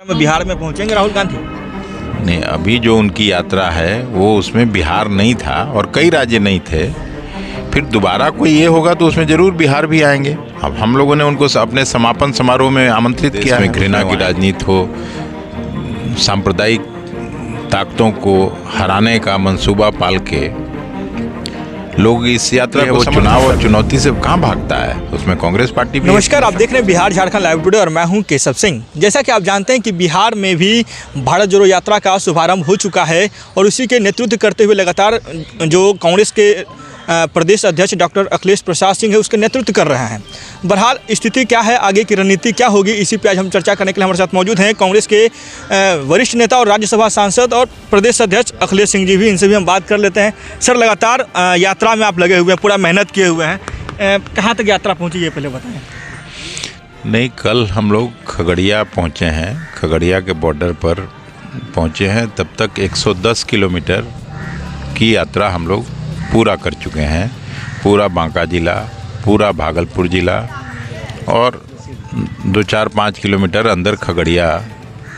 बिहार में पहुंचेंगे राहुल गांधी? नहीं, अभी जो उनकी यात्रा है वो उसमें बिहार नहीं था और कई राज्य नहीं थे। फिर दोबारा कोई ये होगा तो उसमें जरूर बिहार भी आएंगे। अब हम लोगों ने उनको अपने समापन समारोह में आमंत्रित किया है। घृणा की राजनीति हो, सांप्रदायिक ताकतों को हराने का मंसूबा पाल के लोग इस यात्रा को चुनाव और चुनौती से कहाँ भागता है, उसमें कांग्रेस पार्टी भी। नमस्कार, आप देख रहे हैं बिहार झारखंड लाइव टुडे और मैं हूं केशव सिंह। जैसा कि आप जानते हैं कि बिहार में भी भारत जोड़ो यात्रा का शुभारंभ हो चुका है और उसी के नेतृत्व करते हुए लगातार जो कांग्रेस के प्रदेश अध्यक्ष डॉक्टर अखिलेश प्रसाद सिंह है उसके नेतृत्व कर रहे हैं। बहरहाल स्थिति क्या है, आगे की रणनीति क्या होगी, इसी पे आज हम चर्चा करने के लिए हमारे साथ मौजूद हैं कांग्रेस के वरिष्ठ नेता और राज्यसभा सांसद और प्रदेश अध्यक्ष अखिलेश सिंह जी भी। इनसे भी हम बात कर लेते हैं। सर, लगातार यात्रा में आप लगे हुए हैं, पूरा मेहनत किए हुए हैं, कहाँ तक यात्रा पहुँची ये पहले बताएँ। नहीं, कल हम लोग खगड़िया पहुँचे हैं, खगड़िया के बॉर्डर पर पहुँचे हैं। तब तक 110 किलोमीटर की यात्रा हम लोग पूरा कर चुके हैं। पूरा बांका जिला, पूरा भागलपुर जिला और 2-4-5 किलोमीटर अंदर खगड़िया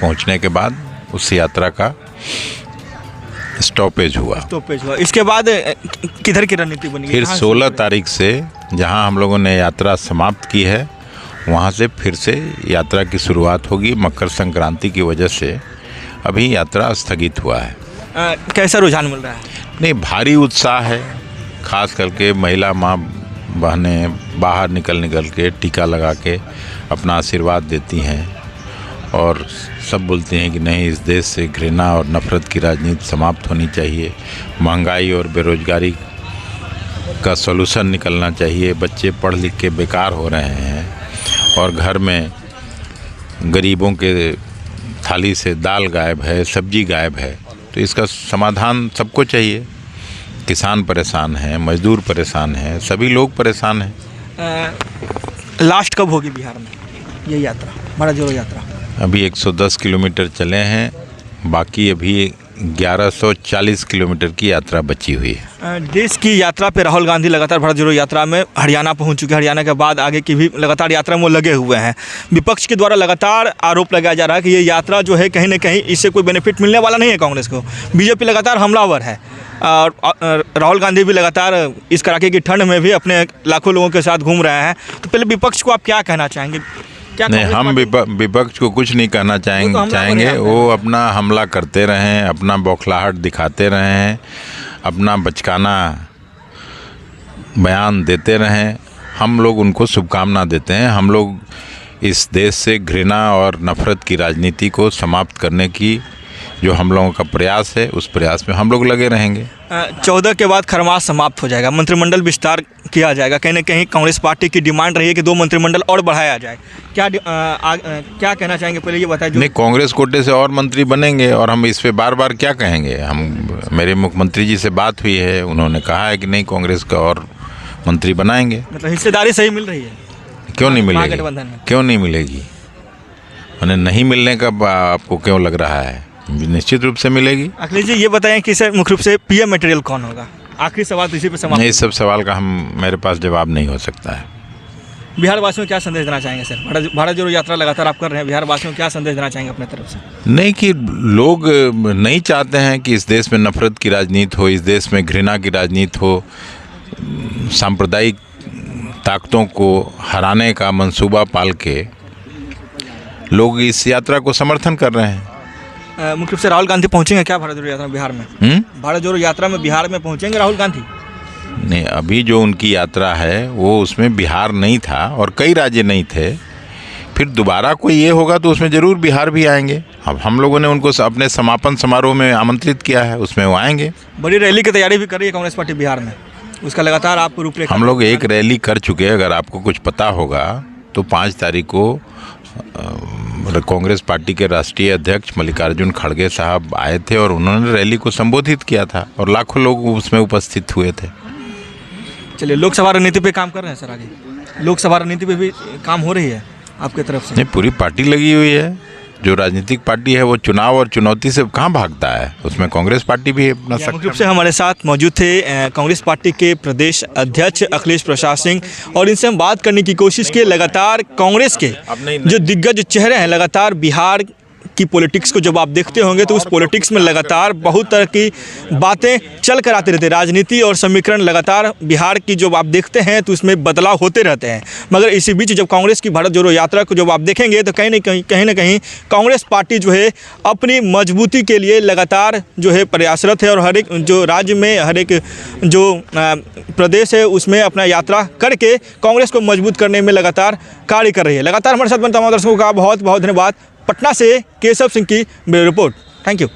पहुंचने के बाद उस यात्रा का स्टॉपेज हुआ। इसके बाद किधर की रणनीति बनी? फिर 16 तारीख से जहां हम लोगों ने यात्रा समाप्त की है वहां से फिर से यात्रा की शुरुआत होगी। मकर संक्रांति की वजह से अभी यात्रा स्थगित हुआ है। कैसा रुझान मिल रहा है? नहीं, भारी उत्साह है। खास करके महिला माँ बहनें बाहर निकल के टीका लगा के अपना आशीर्वाद देती हैं और सब बोलते हैं कि नहीं, इस देश से घृणा और नफरत की राजनीति समाप्त होनी चाहिए। महंगाई और बेरोजगारी का सॉल्यूशन निकलना चाहिए। बच्चे पढ़ लिख के बेकार हो रहे हैं और घर में गरीबों के थाली से दाल गायब है, सब्जी गायब है। तो इसका समाधान सबको चाहिए। किसान परेशान हैं, मजदूर परेशान हैं, सभी लोग परेशान हैं। लास्ट कब होगी बिहार में ये यात्रा, भारत जोड़ो यात्रा? अभी 110 किलोमीटर चले हैं, बाकी अभी 1140 किलोमीटर की यात्रा बची हुई है। देश की यात्रा पे राहुल गांधी लगातार भारत जोड़ो यात्रा में हरियाणा पहुंच चुके हैं। हरियाणा के बाद आगे की भी लगातार यात्रा में लगे हुए हैं। विपक्ष के द्वारा लगातार आरोप लगाया जा रहा है कि ये यात्रा जो है कहीं ना कहीं इससे कोई बेनिफिट मिलने वाला नहीं है कांग्रेस को। बीजेपी लगातार हमलावर है और राहुल गांधी भी लगातार इस कड़ाके की ठंड में भी अपने लाखों लोगों के साथ घूम रहे हैं। तो पहले विपक्ष को आप क्या कहना चाहेंगे? नहीं, हम विपक्ष को कुछ नहीं कहना चाहेंगे। वो अपना हमला करते रहें, अपना बौखलाहट दिखाते रहें, अपना बचकाना बयान देते रहें। हम लोग उनको शुभकामना देते हैं। हम लोग इस देश से घृणा और नफरत की राजनीति को समाप्त करने की जो हम लोगों का प्रयास है, उस प्रयास में हम लोग लगे रहेंगे। 14 के बाद खरमास समाप्त हो जाएगा, मंत्रिमंडल विस्तार किया जाएगा। कहीं ना कहीं कांग्रेस पार्टी की डिमांड रही है कि 2 मंत्रिमंडल और बढ़ाया जाए। क्या कहना चाहेंगे, पहले ये बताएं। नहीं, कांग्रेस कोटे से और मंत्री बनेंगे और हम इस पे बार बार क्या कहेंगे। मेरे मुख्यमंत्री जी से बात हुई है, उन्होंने कहा है कि नहीं, कांग्रेस का और मंत्री बनाएंगे। मतलब हिस्सेदारी सही मिल रही है? क्यों नहीं मिलेगी? क्यों नहीं मिलेगी? उन्हें नहीं मिलने का आपको क्यों लग रहा है? निश्चित रूप से मिलेगी। अखिलेश जी, ये बताएं कि सर मुख्य रूप से पीएम मटेरियल कौन होगा? आखिरी सवाल इसी पे समाप्त। नहीं, इस सब सवाल का मेरे पास जवाब नहीं हो सकता है। बिहार वासियों को क्या संदेश देना चाहेंगे सर? भारत जोड़ो यात्रा लगातार आप कर रहे हैं, बिहार वासियों को क्या संदेश देना चाहेंगे अपने तरफ से? नहीं, कि लोग नहीं चाहते हैं कि इस देश में नफरत की राजनीति हो, इस देश में घृणा की राजनीति हो, सांप्रदायिक ताकतों को हराने का मंसूबा पाल के लोग इस यात्रा को समर्थन कर रहे हैं। मुख्य रूप से राहुल गांधी पहुंचेंगे क्या भारत जोड़ो यात्रा में बिहार में? भारत जोड़ो यात्रा में बिहार में पहुंचेंगे राहुल गांधी? नहीं, अभी जो उनकी यात्रा है वो उसमें बिहार नहीं था और कई राज्य नहीं थे। फिर दोबारा कोई ये होगा तो उसमें ज़रूर बिहार भी आएंगे। अब हम लोगों ने उनको अपने समापन समारोह में आमंत्रित किया है, उसमें वो आएंगे। बड़ी रैली की तैयारी भी कर रही है कांग्रेस पार्टी बिहार में, उसका लगातार आपको रूपरेखा। हम लोग एक रैली कर चुके हैं। अगर आपको कुछ पता होगा तो 5 तारीख को कांग्रेस पार्टी के राष्ट्रीय अध्यक्ष मल्लिकार्जुन खड़गे साहब आए थे और उन्होंने रैली को संबोधित किया था और लाखों लोग उसमें उपस्थित हुए थे। चलिए, लोकसभा रणनीति पे काम कर रहे हैं सर? आगे लोकसभा रणनीति पे भी काम हो रही है आपके तरफ से? नहीं, पूरी पार्टी लगी हुई है। जो राजनीतिक पार्टी है वो चुनाव और चुनौती से कहाँ भागता है, उसमें कांग्रेस पार्टी भी अपना मुख्य रूप से हमारे साथ मौजूद थे कांग्रेस पार्टी के प्रदेश अध्यक्ष अखिलेश प्रसाद सिंह और इनसे हम बात करने की कोशिश की। लगातार कांग्रेस के जो दिग्गज चेहरे हैं लगातार बिहार की पॉलिटिक्स को जब आप देखते होंगे तो उस पॉलिटिक्स में लगातार बहुत तरह की बातें चल कर आते रहते हैं। राजनीति और समीकरण लगातार बिहार की जब आप देखते हैं तो उसमें बदलाव होते रहते हैं। मगर इसी बीच जब कांग्रेस की भारत जोड़ो यात्रा को जब आप देखेंगे तो कहीं ना कहीं कांग्रेस पार्टी जो है अपनी मजबूती के लिए लगातार जो है प्रयासरत है और हर एक जो राज्य में हर एक जो प्रदेश है उसमें अपना यात्रा करके कांग्रेस को मजबूत करने में लगातार कार्य कर रही है। लगातार हमारे साथ बने तमाम दर्शकों का बहुत बहुत धन्यवाद। पटना से केशव सिंह की रिपोर्ट। Thank you.